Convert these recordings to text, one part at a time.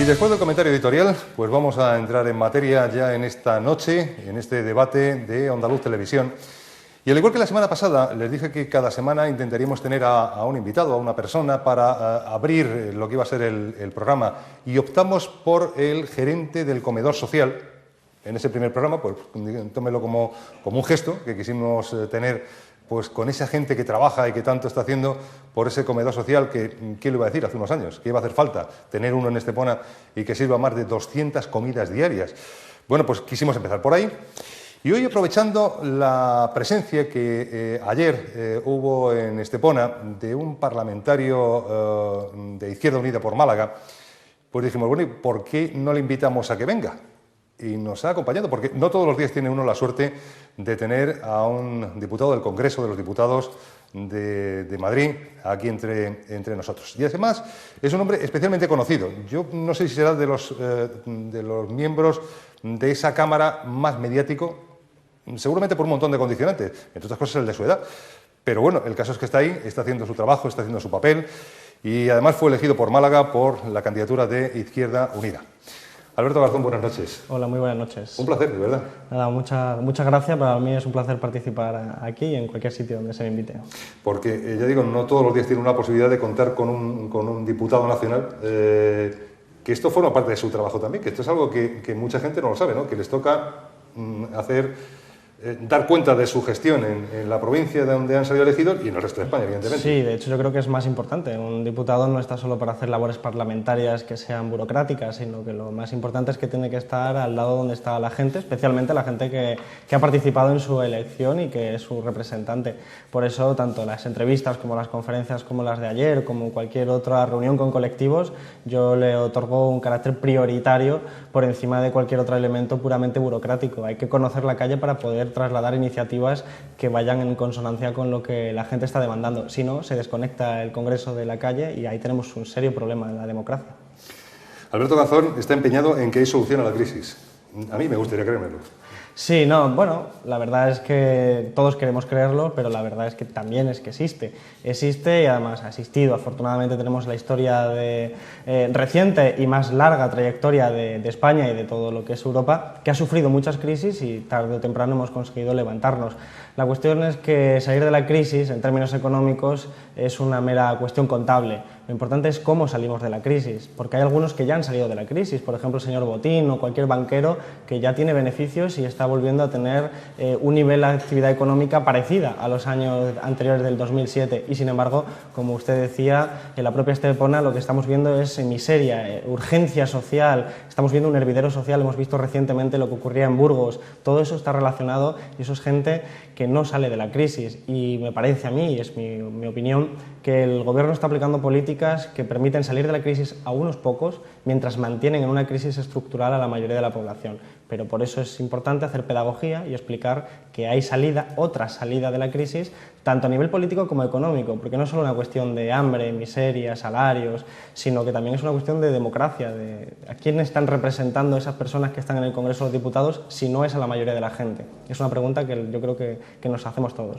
después del comentario editorial, pues vamos a entrar en materia ya en esta noche, en este debate de Onda Luz Televisión. Y al igual que la semana pasada, les dije que cada semana intentaríamos tener a un invitado, a una persona, para abrir lo que iba a ser el programa. Y optamos por el gerente del comedor social. En ese primer programa, pues tómelo como un gesto que quisimos tener pues con esa gente que trabaja y que tanto está haciendo por ese comedor social que, ¿quién lo iba a decir hace unos años? Que iba a hacer falta tener uno en Estepona y que sirva más de 200 comidas diarias. Bueno, pues quisimos empezar por ahí. Y hoy, aprovechando la presencia que ayer hubo en Estepona de un parlamentario de Izquierda Unida por Málaga, pues dijimos, bueno, ¿y por qué no le invitamos a que venga? Y nos ha acompañado, porque no todos los días tiene uno la suerte de tener a un diputado del Congreso de los Diputados de Madrid aquí entre nosotros. Y además es un hombre especialmente conocido. Yo no sé si será de los miembros de esa Cámara más mediático, seguramente por un montón de condicionantes, entre otras cosas el de su edad. Pero bueno, el caso es que está ahí, está haciendo su trabajo, está haciendo su papel y además fue elegido por Málaga por la candidatura de Izquierda Unida. Alberto Garzón, buenas noches. Hola, muy buenas noches. Un placer, de verdad. Nada, muchas gracias. Para mí es un placer participar aquí y en cualquier sitio donde se me invite. Porque, ya digo, no todos los días tiene una posibilidad de contar con un diputado nacional, que esto forma parte de su trabajo también, que esto es algo que mucha gente no lo sabe, ¿no? Que les toca dar cuenta de su gestión en la provincia de donde han salido elegidos y en el resto de España, evidentemente. Sí, de hecho yo creo que es más importante. Un diputado no está solo para hacer labores parlamentarias que sean burocráticas, sino que lo más importante es que tiene que estar al lado donde está la gente, especialmente la gente que ha participado en su elección y que es su representante. Por eso, tanto las entrevistas como las conferencias como las de ayer, como cualquier otra reunión con colectivos, yo le otorgo un carácter prioritario por encima de cualquier otro elemento puramente burocrático. Hay que conocer la calle para poder trasladar iniciativas que vayan en consonancia con lo que la gente está demandando. Si no, se desconecta el Congreso de la calle y ahí tenemos un serio problema en la democracia. Alberto Garzón está empeñado en que hay solución a la crisis. A mí me gustaría creérmelo. Sí, no, bueno, la verdad es que todos queremos creerlo, pero la verdad es que también es que existe. Existe y además ha existido. Afortunadamente tenemos la historia reciente y más larga trayectoria de España y de todo lo que es Europa, que ha sufrido muchas crisis y tarde o temprano hemos conseguido levantarnos. La cuestión es que salir de la crisis, en términos económicos, es una mera cuestión contable. Lo importante es cómo salimos de la crisis, porque hay algunos que ya han salido de la crisis, por ejemplo el señor Botín o cualquier banquero que ya tiene beneficios y está volviendo a tener un nivel de actividad económica parecida a los años anteriores del 2007 y sin embargo, como usted decía, en la propia Estepona lo que estamos viendo es miseria, urgencia social, estamos viendo un hervidero social, hemos visto recientemente lo que ocurría en Burgos, todo eso está relacionado y eso es gente que no sale de la crisis y me parece a mí, y es mi opinión, que el gobierno está aplicando políticas que permiten salir de la crisis a unos pocos mientras mantienen en una crisis estructural a la mayoría de la población. Pero por eso es importante hacer pedagogía y explicar que hay salida, otra salida de la crisis, tanto a nivel político como económico, porque no es solo una cuestión de hambre, miseria, salarios, sino que también es una cuestión de democracia, de a quién están representando esas personas que están en el Congreso de los Diputados si no es a la mayoría de la gente. Es una pregunta que yo creo que nos hacemos todos.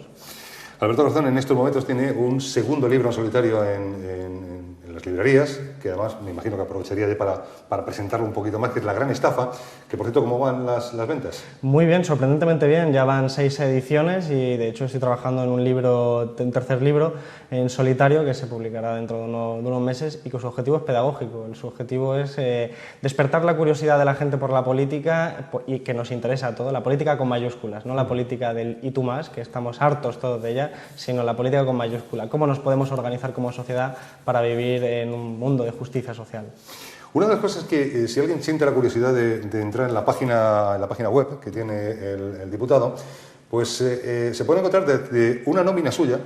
Alberto Garzón en estos momentos tiene un segundo libro en solitario en las librerías, que además me imagino que aprovecharía ya para presentarlo un poquito más, que es La Gran Estafa, que por cierto, ¿cómo van las ventas? Muy bien, sorprendentemente bien, ya van 6 ediciones y de hecho estoy trabajando en un tercer libro en solitario que se publicará dentro de unos meses y que su objetivo es pedagógico, su objetivo es despertar la curiosidad de la gente por la política y que nos interesa a todo, la política con mayúsculas, no la política del y tú más, que estamos hartos todos de ella, sino la política con mayúscula, cómo nos podemos organizar como sociedad para vivir en un mundo de justicia social. Una de las cosas que, si alguien siente la curiosidad de entrar en la página web que tiene el diputado, pues se puede encontrar desde una nómina suya,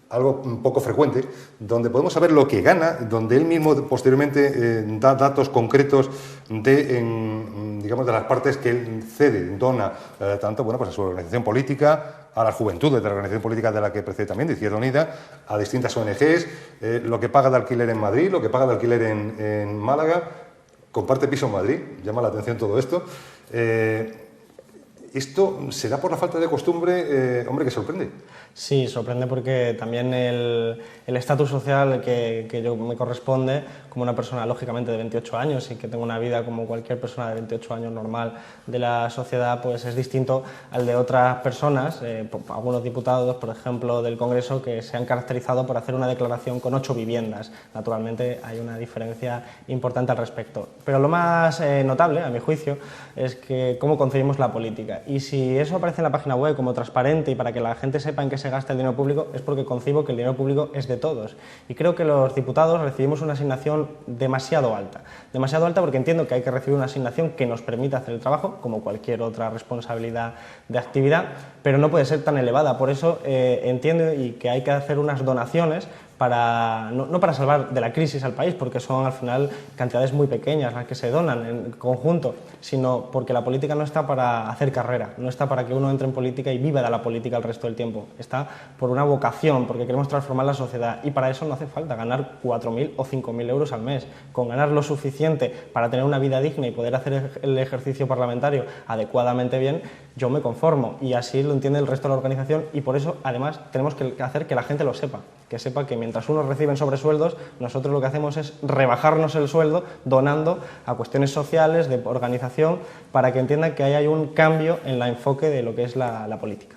algo un poco frecuente, donde podemos saber lo que gana, donde él mismo posteriormente da datos concretos digamos, de las partes que él cede, dona, tanto bueno, pues a su organización política, a las juventudes de la organización política de la que precede también, de Izquierda Unida, a distintas ONGs, lo que paga de alquiler en Madrid, lo que paga de alquiler en Málaga, comparte piso en Madrid, llama la atención todo esto. ¿Esto será por la falta de costumbre, hombre, que sorprende? Sí, sorprende porque también el estatus social que yo me corresponde como una persona lógicamente de 28 años y que tengo una vida como cualquier persona de 28 años normal de la sociedad, pues es distinto al de otras personas, algunos diputados, por ejemplo, del Congreso, que se han caracterizado por hacer una declaración con 8 viviendas. Naturalmente hay una diferencia importante al respecto. Pero lo más notable, a mi juicio, es que cómo concebimos la política. Y si eso aparece en la página web como transparente y para que la gente sepa en qué se gasta el dinero público, es porque concibo que el dinero público es de todos. Y creo que los diputados recibimos una asignación demasiado alta. Demasiado alta porque entiendo que hay que recibir una asignación que nos permita hacer el trabajo, como cualquier otra responsabilidad de actividad, pero no puede ser tan elevada. Por eso entiendo y que hay que hacer unas donaciones para, no para salvar de la crisis al país, porque son al final cantidades muy pequeñas las que se donan en conjunto, sino porque la política no está para hacer carrera, no está para que uno entre en política y viva de la política el resto del tiempo, está por una vocación, porque queremos transformar la sociedad y para eso no hace falta ganar 4.000 o 5.000 euros al mes, con ganar lo suficiente para tener una vida digna y poder hacer el ejercicio parlamentario adecuadamente bien, yo me conformo y así lo entiende el resto de la organización y por eso además tenemos que hacer que la gente lo sepa, que sepa que mientras unos reciben sobresueldos, nosotros lo que hacemos es rebajarnos el sueldo donando a cuestiones sociales, de organización, para que entiendan que ahí hay un cambio en el enfoque de lo que es la política.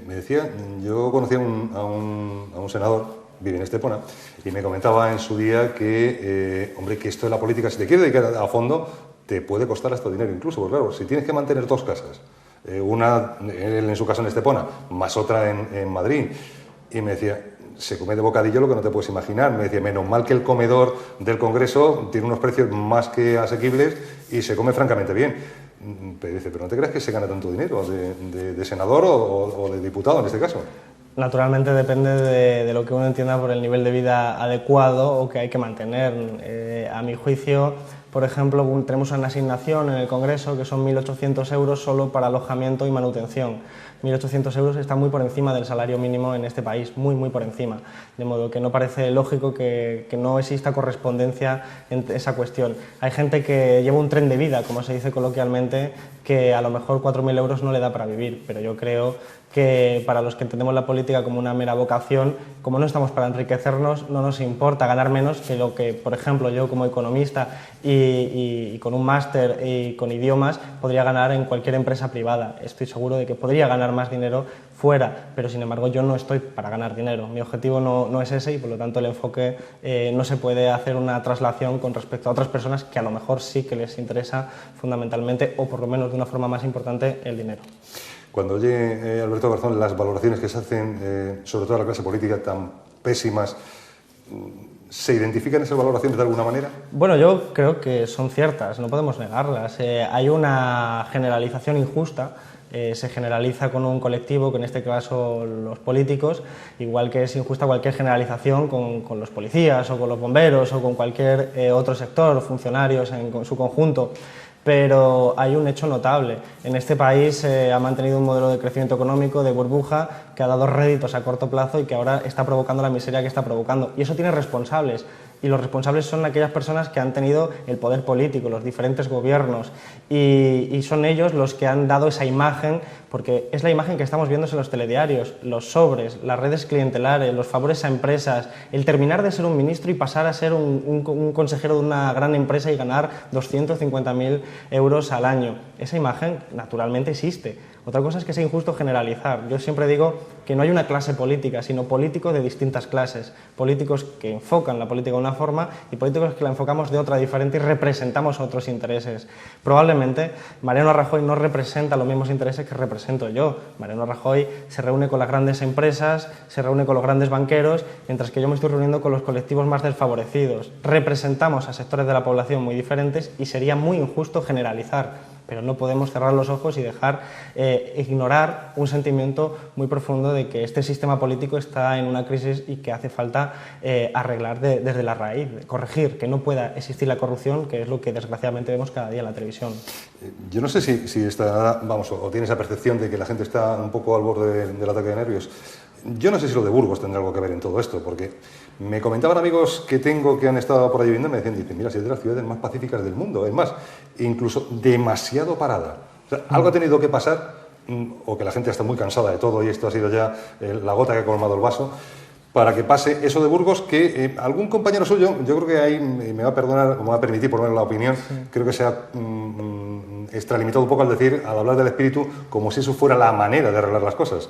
Me decía, yo conocí a un senador, vive en Estepona, y me comentaba en su día que, hombre, que esto de la política, si te quieres dedicar a fondo, te puede costar hasta dinero incluso, porque claro, si tienes que mantener dos casas, una, él en su casa en Estepona, más otra en Madrid, y me decía, se come de bocadillo lo que no te puedes imaginar. Me decía, menos mal que el comedor del Congreso tiene unos precios más que asequibles y se come francamente bien. Pero dice, pero ¿no te creas que se gana tanto dinero de senador o de diputado en este caso? Naturalmente depende de lo que uno entienda por el nivel de vida adecuado o que hay que mantener. A mi juicio, por ejemplo, tenemos una asignación en el Congreso que son 1.800 euros solo para alojamiento y manutención. 1.800 euros está muy por encima del salario mínimo en este país, muy por encima. De modo que no parece lógico que no exista correspondencia en esa cuestión. Hay gente que lleva un tren de vida, como se dice coloquialmente, que a lo mejor 4.000 euros no le da para vivir, pero yo creo que para los que entendemos la política como una mera vocación, como no estamos para enriquecernos, no nos importa ganar menos que lo que, por ejemplo, yo como economista y con un máster y con idiomas podría ganar en cualquier empresa privada. Estoy seguro de que podría ganar más dinero fuera, pero sin embargo yo no estoy para ganar dinero. Mi objetivo no es ese y por lo tanto el enfoque no se puede hacer una traslación con respecto a otras personas que a lo mejor sí que les interesa fundamentalmente o por lo menos de una forma más importante el dinero. Cuando oye Alberto Garzón las valoraciones que se hacen, sobre todo a la clase política, tan pésimas, ¿se identifican esas valoraciones de alguna manera? Bueno, yo creo que son ciertas, no podemos negarlas. Hay una generalización injusta. Se generaliza con un colectivo, que en este caso los políticos, igual que es injusta cualquier generalización con los policías o con los bomberos o con cualquier otro sector, funcionarios en su conjunto. Pero hay un hecho notable. En este país ha mantenido un modelo de crecimiento económico, de burbuja, que ha dado réditos a corto plazo y que ahora está provocando la miseria que está provocando. Y eso tiene responsables. Y los responsables son aquellas personas que han tenido el poder político, los diferentes gobiernos, y son ellos los que han dado esa imagen, porque es la imagen que estamos viendo en los telediarios, los sobres, las redes clientelares, los favores a empresas, el terminar de ser un ministro y pasar a ser un consejero de una gran empresa y ganar 250.000 euros al año. Esa imagen naturalmente existe. Otra cosa es que sea injusto generalizar. Yo siempre digo que no hay una clase política, sino políticos de distintas clases. Políticos que enfocan la política de una forma y políticos que la enfocamos de otra diferente y representamos otros intereses. Probablemente Mariano Rajoy no representa los mismos intereses que represento yo. Mariano Rajoy se reúne con las grandes empresas, se reúne con los grandes banqueros, mientras que yo me estoy reuniendo con los colectivos más desfavorecidos. Representamos a sectores de la población muy diferentes y sería muy injusto generalizar. Pero no podemos cerrar los ojos y dejar ignorar un sentimiento muy profundo de que este sistema político está en una crisis y que hace falta arreglar desde la raíz, corregir, que no pueda existir la corrupción, que es lo que desgraciadamente vemos cada día en la televisión. Yo no sé si está, vamos, o tiene esa percepción de que la gente está un poco al borde del ataque de nervios. Yo no sé si lo de Burgos tendrá algo que ver en todo esto, porque me comentaban amigos que tengo que han estado por allí viviendo, me decían, mira, si es de las ciudades más pacíficas del mundo, es más, incluso demasiado parada. O sea, algo ha tenido que pasar o que la gente está muy cansada de todo y esto ha sido ya la gota que ha colmado el vaso, para que pase eso de Burgos, que algún compañero suyo, yo creo que ahí me va a perdonar, o me va a permitir por lo menos la opinión, creo que se ha extralimitado un poco al hablar del espíritu, como si eso fuera la manera de arreglar las cosas.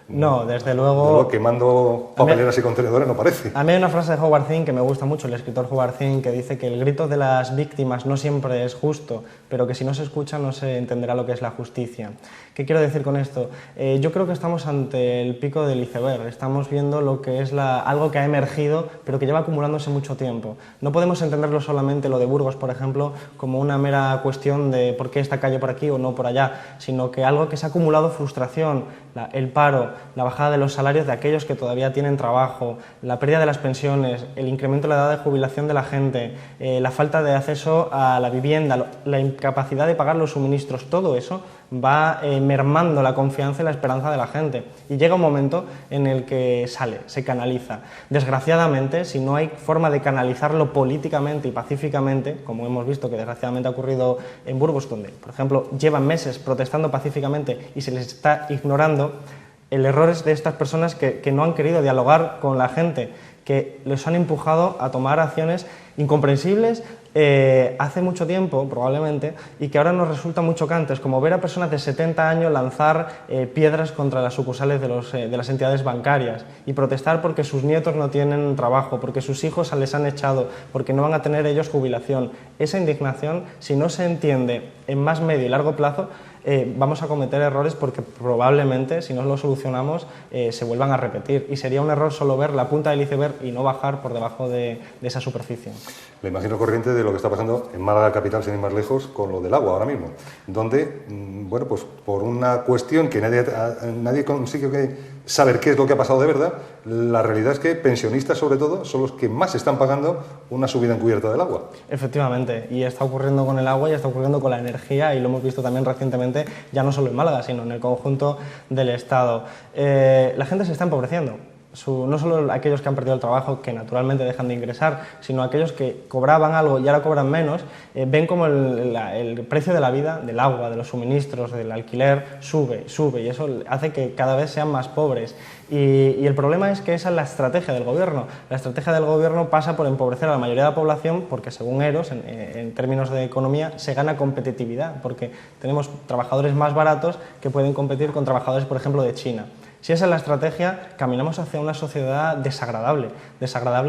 No, desde luego... Quemando papeleras y contenedores no parece. A mí hay una frase de Howard Zinn que me gusta mucho, el escritor Howard Zinn, que dice que el grito de las víctimas no siempre es justo, pero que si no se escucha no se entenderá lo que es la justicia. ¿Qué quiero decir con esto? Yo creo que estamos ante el pico del iceberg, estamos viendo lo que es algo que ha emergido, pero que lleva acumulándose mucho tiempo. No podemos entenderlo solamente, lo de Burgos, por ejemplo, como una mera cuestión de por qué esta calle por aquí o no por allá, sino que algo que se ha acumulado frustración, el paro, la bajada de los salarios de aquellos que todavía tienen trabajo, la pérdida de las pensiones, el incremento de la edad de jubilación de la gente, la falta de acceso a la vivienda, la incapacidad de pagar los suministros, todo eso va mermando la confianza y la esperanza de la gente. Y llega un momento en el que sale, se canaliza. Desgraciadamente, si no hay forma de canalizarlo políticamente y pacíficamente, como hemos visto que desgraciadamente ha ocurrido en Burgos, donde, por ejemplo, llevan meses protestando pacíficamente y se les está ignorando, el error es de estas personas que no han querido dialogar con la gente, que les han empujado a tomar acciones incomprensibles hace mucho tiempo, probablemente, y que ahora nos resultan muy chocantes, como ver a personas de 70 años lanzar piedras contra las sucursales de las entidades bancarias y protestar porque sus nietos no tienen trabajo, porque sus hijos les han echado, porque no van a tener ellos jubilación. Esa indignación, si no se entiende en más medio y largo plazo, vamos a cometer errores porque probablemente, si no lo solucionamos, se vuelvan a repetir. Y sería un error solo ver la punta del iceberg y no bajar por debajo de esa superficie. Me imagino corriente de lo que está pasando en Málaga capital, sin ir más lejos, con lo del agua ahora mismo, donde, bueno, pues por una cuestión que nadie consigue saber qué es lo que ha pasado de verdad, la realidad es que pensionistas, sobre todo, son los que más están pagando una subida encubierta del agua. Efectivamente, y está ocurriendo con el agua y está ocurriendo con la energía, y lo hemos visto también recientemente, ya no solo en Málaga, sino en el conjunto del Estado. La gente se está empobreciendo. No solo aquellos que han perdido el trabajo, que naturalmente dejan de ingresar, sino aquellos que cobraban algo y ahora cobran menos, ven como el precio de la vida, del agua, de los suministros, del alquiler, sube, y eso hace que cada vez sean más pobres. Y el problema es que esa es la estrategia del gobierno. La estrategia del gobierno pasa por empobrecer a la mayoría de la población porque, según Eros, en términos de economía, se gana competitividad, porque tenemos trabajadores más baratos que pueden competir con trabajadores, por ejemplo, de China. Si esa es la estrategia, caminamos hacia una sociedad desagradable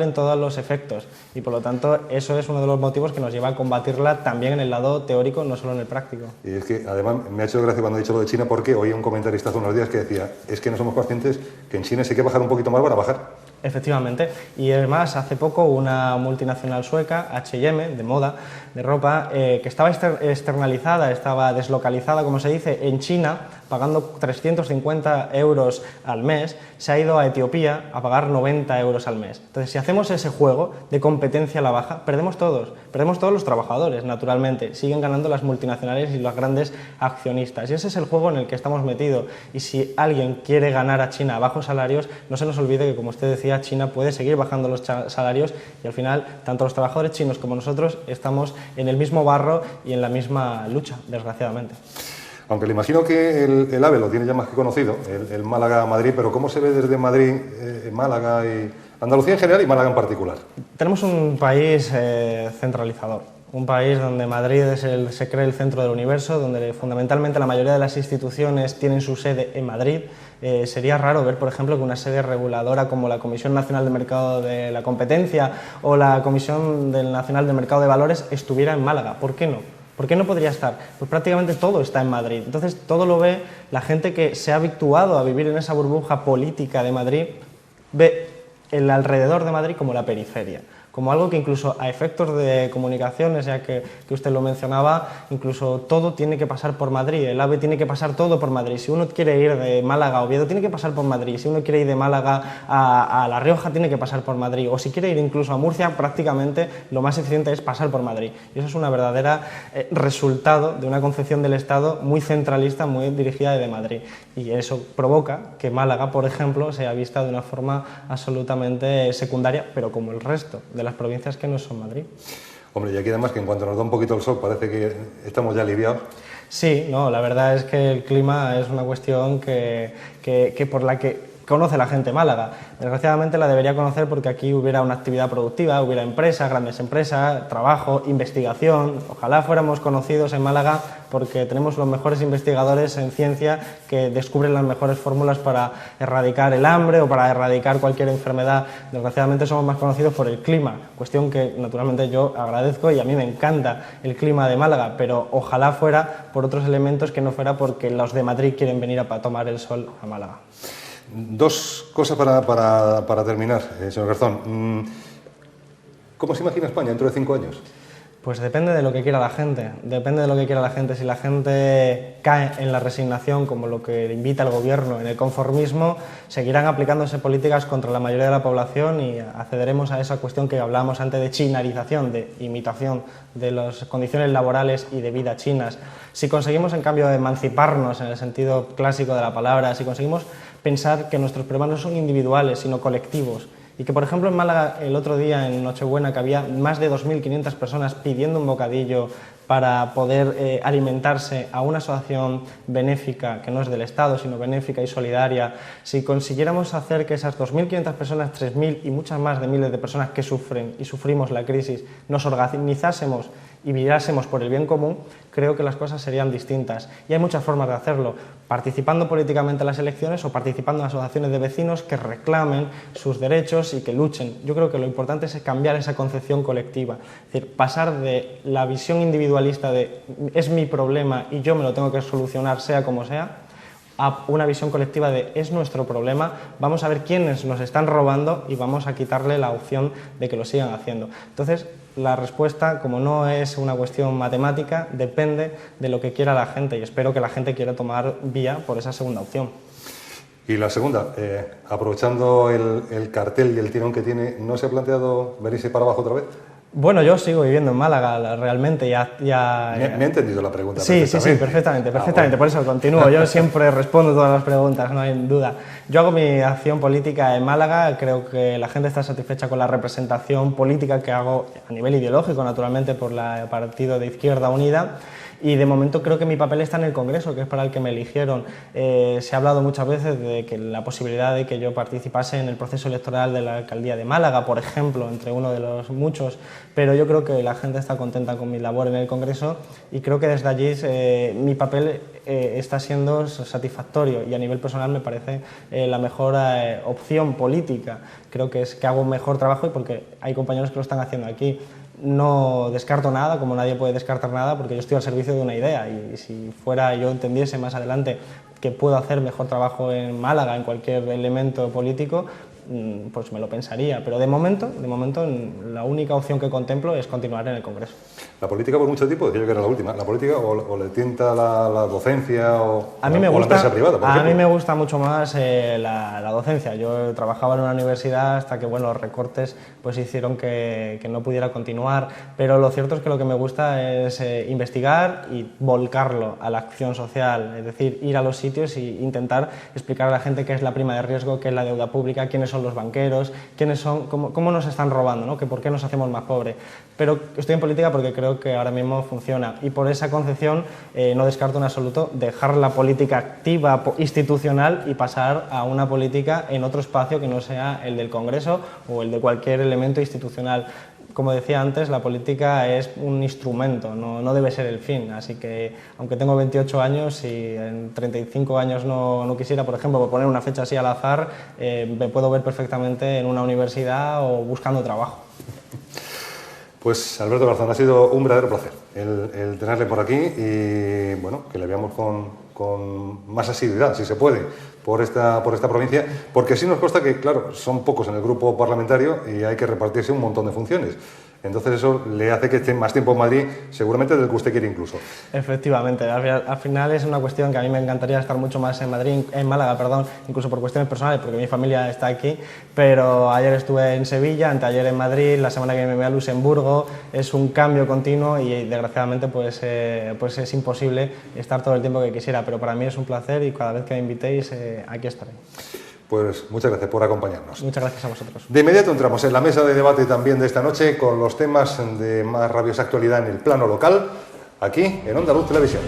en todos los efectos, y por lo tanto eso es uno de los motivos que nos lleva a combatirla también en el lado teórico, no solo en el práctico. Y es que además me ha hecho gracia cuando he dicho lo de China, porque oí un comentarista hace unos días que decía, es que no somos conscientes que en China si hay que bajar un poquito más van a bajar. Efectivamente, y además hace poco una multinacional sueca, H&M, de moda, de ropa, que estaba externalizada, estaba deslocalizada, como se dice, en China, pagando 350 euros al mes, se ha ido a Etiopía a pagar 90 euros al mes. Entonces, si hacemos ese juego de competencia a la baja, perdemos todos los trabajadores, naturalmente, siguen ganando las multinacionales y los grandes accionistas, y ese es el juego en el que estamos metidos. Y si alguien quiere ganar a China a bajos salarios, no se nos olvide que, como usted decía, China puede seguir bajando los salarios, y al final tanto los trabajadores chinos como nosotros estamos en el mismo barro y en la misma lucha, desgraciadamente. Aunque le imagino que el AVE lo tiene ya más que conocido, el Málaga-Madrid, pero ¿cómo se ve desde Madrid, Málaga y Andalucía en general y Málaga en particular? Tenemos un país centralizador, un país donde Madrid se cree el centro del universo, donde fundamentalmente la mayoría de las instituciones tienen su sede en Madrid. Sería raro ver, por ejemplo, que una sede reguladora como la Comisión Nacional del Mercado de la Competencia o la Comisión Nacional del Mercado de Valores estuviera en Málaga. ¿Por qué no? ¿Por qué no podría estar? Pues prácticamente todo está en Madrid. Entonces todo lo ve la gente que se ha habituado a vivir en esa burbuja política de Madrid, ve el alrededor de Madrid como la periferia, como algo que incluso a efectos de comunicaciones, ya que usted lo mencionaba, incluso todo tiene que pasar por Madrid, el AVE tiene que pasar todo por Madrid. Si uno quiere ir de Málaga a Oviedo, tiene que pasar por Madrid. Si uno quiere ir de Málaga a La Rioja, tiene que pasar por Madrid. O si quiere ir incluso a Murcia, prácticamente lo más eficiente es pasar por Madrid. Y eso es una verdadera resultado de una concepción del Estado muy centralista, muy dirigida desde Madrid. Y eso provoca que Málaga, por ejemplo, sea vista de una forma absolutamente secundaria, pero como el resto de las provincias que no son Madrid. Hombre, y aquí además que en cuanto nos da un poquito el sol parece que estamos ya aliviados. Sí, no, la verdad es que el clima es una cuestión que por la que conoce la gente Málaga. Desgraciadamente la debería conocer porque aquí hubiera una actividad productiva, hubiera empresas, grandes empresas, trabajo, investigación. Ojalá fuéramos conocidos en Málaga porque tenemos los mejores investigadores en ciencia que descubren las mejores fórmulas para erradicar el hambre o para erradicar cualquier enfermedad. Desgraciadamente somos más conocidos por el clima, cuestión que naturalmente yo agradezco y a mí me encanta el clima de Málaga, pero ojalá fuera por otros elementos que no fuera porque los de Madrid quieren venir a tomar el sol a Málaga. Dos cosas para terminar, señor Garzón. ¿Cómo se imagina España dentro de 5 años? Pues depende de lo que quiera la gente, depende de lo que quiera la gente. Si la gente cae en la resignación, como lo que invita el gobierno, en el conformismo, seguirán aplicándose políticas contra la mayoría de la población y accederemos a esa cuestión que hablábamos antes de chinarización, de imitación de las condiciones laborales y de vida chinas. Si conseguimos, en cambio, emanciparnos en el sentido clásico de la palabra, si conseguimos pensar que nuestros problemas no son individuales, sino colectivos, y que, por ejemplo, en Málaga el otro día, en Nochebuena, que había más de 2.500 personas pidiendo un bocadillo para poder alimentarse a una asociación benéfica, que no es del Estado, sino benéfica y solidaria, si consiguiéramos hacer que esas 2.500 personas, 3.000 y muchas más de miles de personas que sufren y sufrimos la crisis, nos organizásemos y mirásemos por el bien común, creo que las cosas serían distintas. Y hay muchas formas de hacerlo, participando políticamente en las elecciones o participando en asociaciones de vecinos que reclamen sus derechos y que luchen. Yo creo que lo importante es cambiar esa concepción colectiva, es decir, pasar de la visión individualista de es mi problema y yo me lo tengo que solucionar sea como sea, a una visión colectiva de es nuestro problema, vamos a ver quiénes nos están robando y vamos a quitarle la opción de que lo sigan haciendo. Entonces, la respuesta, como no es una cuestión matemática, depende de lo que quiera la gente y espero que la gente quiera tomar vía por esa segunda opción. Y la segunda, aprovechando el cartel y el tirón que tiene, ¿no se ha planteado venirse para abajo otra vez? Bueno, yo sigo viviendo en Málaga, realmente, Me he entendido la pregunta. Sí, perfectamente, bueno. Por eso continúo, yo siempre respondo todas las preguntas, no hay duda. Yo hago mi acción política en Málaga, creo que la gente está satisfecha con la representación política que hago a nivel ideológico, naturalmente, por el partido de Izquierda Unida, y de momento creo que mi papel está en el Congreso, que es para el que me eligieron. Se ha hablado muchas veces de que la posibilidad de que yo participase en el proceso electoral de la alcaldía de Málaga, por ejemplo, entre uno de los muchos, pero yo creo que la gente está contenta con mi labor en el Congreso y creo que desde allí mi papel está siendo satisfactorio y a nivel personal me parece la mejor opción política. Creo que es que hago un mejor trabajo y porque hay compañeros que lo están haciendo aquí. No descarto nada, como nadie puede descartar nada, porque yo estoy al servicio de una idea y si yo entendiese más adelante que puedo hacer mejor trabajo en Málaga, en cualquier elemento político, pues me lo pensaría, pero de momento la única opción que contemplo es continuar en el Congreso. La política por mucho tiempo, decía yo que era la última, la política o le tienta la docencia o la empresa privada, por ejemplo. A mí me gusta mucho más la docencia. Yo trabajaba en una universidad hasta que los recortes pues hicieron que no pudiera continuar, pero lo cierto es que lo que me gusta es investigar y volcarlo a la acción social, es decir, ir a los sitios e intentar explicar a la gente qué es la prima de riesgo, qué es la deuda pública, quiénes son los banqueros, cómo nos están robando, ¿no? Que por qué nos hacemos más pobres. Pero estoy en política porque creo que ahora mismo funciona y por esa concepción no descarto en absoluto dejar la política activa institucional y pasar a una política en otro espacio que no sea el del Congreso o el de cualquier elemento institucional. Como decía antes, la política es un instrumento, no debe ser el fin, así que aunque tengo 28 años y en 35 años no quisiera, por ejemplo, por poner una fecha así al azar, me puedo ver perfectamente en una universidad o buscando trabajo. Pues Alberto Garzón, ha sido un verdadero placer el tenerle por aquí y bueno, que le veamos con más asiduidad, si se puede, por esta provincia, porque sí nos consta que, claro, son pocos en el grupo parlamentario y hay que repartirse un montón de funciones. Entonces eso le hace que esté más tiempo en Madrid, seguramente del que usted quiere incluso. Efectivamente, al final es una cuestión que a mí me encantaría estar mucho más en Málaga, incluso por cuestiones personales, porque mi familia está aquí, pero ayer estuve en Sevilla, anteayer en Madrid, la semana que viene me voy a Luxemburgo, es un cambio continuo y desgraciadamente pues es imposible estar todo el tiempo que quisiera, pero para mí es un placer y cada vez que me invitéis aquí estaré. Pues muchas gracias por acompañarnos. Muchas gracias a vosotros. De inmediato entramos en la mesa de debate también de esta noche con los temas de más rabiosa actualidad en el plano local, aquí en Onda Luz Televisión.